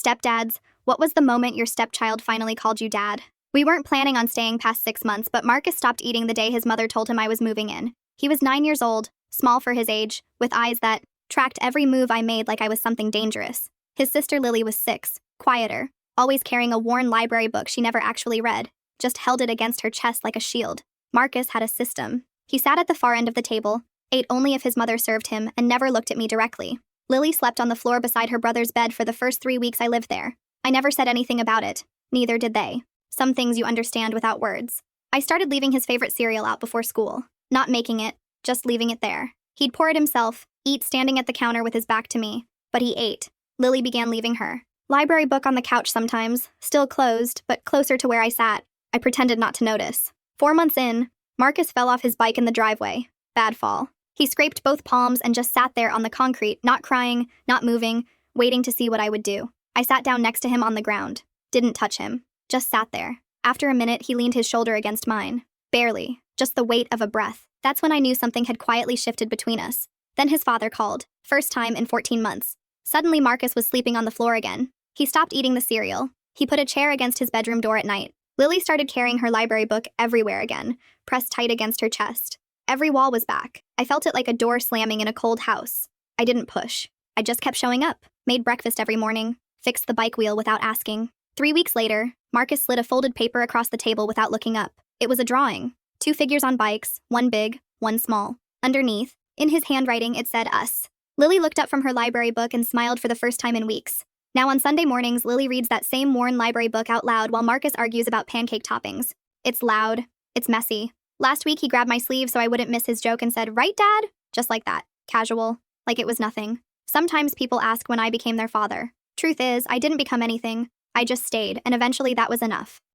Stepdads, what was the moment your stepchild finally called you dad? We weren't planning on staying past 6 months, but Marcus stopped eating the day his mother told him I was moving in. He was 9 years old, small for his age, with eyes that tracked every move I made like I was something dangerous. His sister Lily was 6, quieter, always carrying a worn library book she never actually read, just held it against her chest like a shield. Marcus had a system. He sat at the far end of the table, ate only if his mother served him, and never looked at me directly. Lily slept on the floor beside her brother's bed for the first 3 weeks I lived there. I never said anything about it. Neither did they. Some things you understand without words. I started leaving his favorite cereal out before school. Not making it, just leaving it there. He'd pour it himself, eat standing at the counter with his back to me. But he ate. Lily began leaving her library book on the couch sometimes, still closed, but closer to where I sat. I pretended not to notice. 4 months in, Marcus fell off his bike in the driveway. Bad fall. He scraped both palms and just sat there on the concrete, not crying, not moving, waiting to see what I would do. I sat down next to him on the ground. Didn't touch him. Just sat there. After a minute, he leaned his shoulder against mine. Barely. Just the weight of a breath. That's when I knew something had quietly shifted between us. Then his father called. First time in 14 months. Suddenly, Marcus was sleeping on the floor again. He stopped eating the cereal. He put a chair against his bedroom door at night. Lily started carrying her library book everywhere again, pressed tight against her chest. Every wall was back. I felt it like a door slamming in a cold house. I didn't push. I just kept showing up. Made breakfast every morning. Fixed the bike wheel without asking. 3 weeks later, Marcus slid a folded paper across the table without looking up. It was a drawing. 2 figures on bikes, one big, one small. Underneath, in his handwriting, it said us. Lily looked up from her library book and smiled for the first time in weeks. Now on Sunday mornings, Lily reads that same worn library book out loud while Marcus argues about pancake toppings. It's loud. It's messy. Last week, he grabbed my sleeve so I wouldn't miss his joke and said, "Right, Dad?" Just like that. Casual. Like it was nothing. Sometimes people ask when I became their father. Truth is, I didn't become anything. I just stayed, and eventually that was enough.